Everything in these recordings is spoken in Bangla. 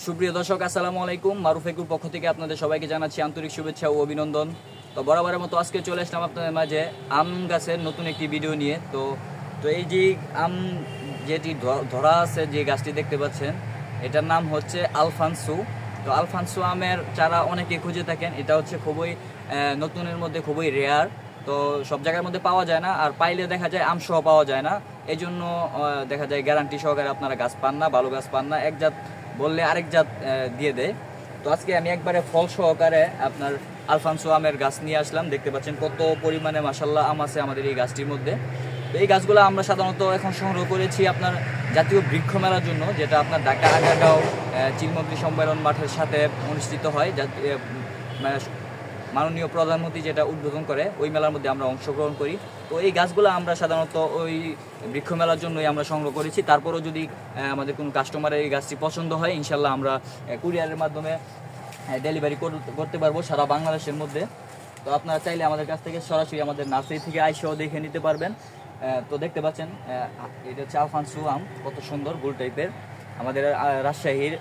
সুপ্রিয় দর্শক আসসালামু আলাইকুম। মারুফেকুর পক্ষ থেকে আপনাদের সবাইকে জানাচ্ছি আন্তরিক শুভেচ্ছা ও অভিনন্দন। তো বরাবরের মতো আজকে চলে আসলাম আপনাদের মাঝে আম গাছের নতুন একটি ভিডিও নিয়ে। তো এই যে আম যেটি ধরা আছে, যে গাছটি দেখতে পাচ্ছেন, এটার নাম হচ্ছে আলফানসো। তো আলফানসো আমের চারা অনেকে খুঁজে থাকেন। এটা হচ্ছে খুবই নতুনের মধ্যে খুবই রেয়ার। তো সব জায়গার মধ্যে পাওয়া যায় না, আর পাইলে দেখা যায় আমসহ পাওয়া যায় না। এই জন্য দেখা যায় গ্যারান্টি সহকারে আপনারা গাছ পান না, ভালো গাছ পান না। এক জাত বললে আরেক জাত দিয়ে দেয়। তো আজকে আমি একবারে ফল সহকারে আপনার আলফানসো আমের গাছ নিয়ে আসলাম। দেখতে পাচ্ছেন কত পরিমাণে মাশাআল্লাহ আম আছে আমাদের এই গাছটির মধ্যে। তো এই গাছগুলো আমরা সাধারণত এখন সংগ্রহ করেছি আপনার জাতীয় বৃক্ষ মেলার জন্য, যেটা আপনার ঢাকা আগারগাঁও চিলমন্ত্রী সম্মেলন মাঠের সাথে অনুষ্ঠিত হয়। মাননীয় প্রধানমন্ত্রী যেটা উদ্বোধন করে, ওই মেলার মধ্যে আমরা অংশগ্রহণ করি। তো এই গাছগুলো আমরা সাধারণত ওই বৃক্ষ মেলার জন্যই আমরা সংগ্রহ করেছি। তারপরেও যদি আমাদের কোনো কাস্টমারের এই গাছটি পছন্দ হয়, ইনশাল্লাহ আমরা কুরিয়ারের মাধ্যমে ডেলিভারি করতে পারবো সারা বাংলাদেশের মধ্যে। তো আপনারা চাইলে আমাদের কাছ থেকে সরাসরি আমাদের নার্সারি থেকে আইসেও দেখে নিতে পারবেন। তো দেখতে পাচ্ছেন এটা হচ্ছে আলফানসো আম, কত সুন্দর গোল টাইপের। আমাদের রাজশাহীর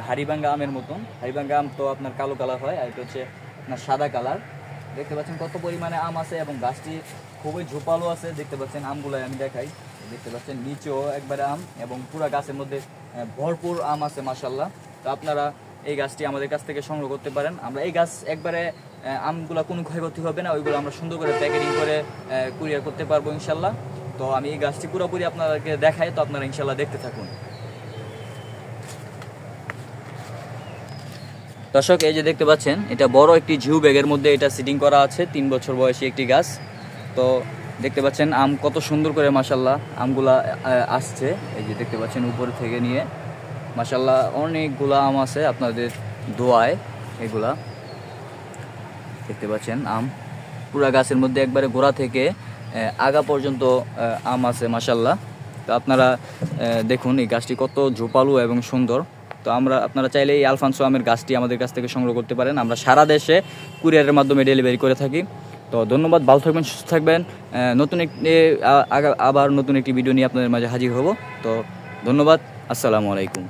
হাড়িভাঙ্গা আমের মতন। হাড়িভাঙ্গা আম তো আপনার কালো কালার হয়, আর এটা হচ্ছে আপনার সাদা কালার। দেখতে পাচ্ছেন কত পরিমাণে আম আছে, এবং গাছটি খুবই ঝোপালো আছে। দেখতে পাচ্ছেন আমগুলো আমি দেখাই। দেখতে পাচ্ছেন নিচেও একবারে আম, এবং পুরো গাছের মধ্যে ভরপুর আম আছে মাশাআল্লাহ। তো আপনারা এই গাছটি আমাদের কাছ থেকে সংগ্রহ করতে পারেন। আমরা এই গাছ একবারে আমগুলো কোনো ক্ষয়ক্ষতি হবে না, ওইগুলো আমরা সুন্দর করে প্যাকেটিং করে কুরিয়ার করতে পারবো ইনশাল্লাহ। তো আমি এই গাছটি পুরোপুরি আপনাদেরকে দেখাই, তো আপনারা ইনশাল্লাহ দেখতে থাকুন। দর্শক, এই যে দেখতে পাচ্ছেন, এটা বড় একটি ঝিউ ব্যাগের মধ্যে এটা সিটিং করা আছে। 3 বছর বয়সী একটি গাছ। তো দেখতে পাচ্ছেন আম কত সুন্দর করে মাশাআল্লাহ আমগুলা আসছে। এই যে দেখতে পাচ্ছেন উপর থেকে নিয়ে মাশাআল্লাহ অনেকগুলা আম আছে আপনাদের দোয়ায়। এগুলা দেখতে পাচ্ছেন আম পুরা গাছের মধ্যে একবারে গোড়া থেকে আগা পর্যন্ত আম আছে মাশাআল্লাহ। তো আপনারা দেখুন এই গাছটি কত ঝোপালো এবং সুন্দর। তো আপনারা চাইলে এই আলফানসো আমের গাছটি আমাদের কাছ থেকে সংগ্রহ করতে পারেন। আমরা সারা দেশে কুরিয়ারের মাধ্যমে ডেলিভারি করে থাকি। তো ধন্যবাদ, ভালো থাকবেন, সুস্থ থাকবেন। আবার নতুন একটি ভিডিও নিয়ে আপনাদের মাঝে হাজির হব। তো ধন্যবাদ, আসসালামু আলাইকুম।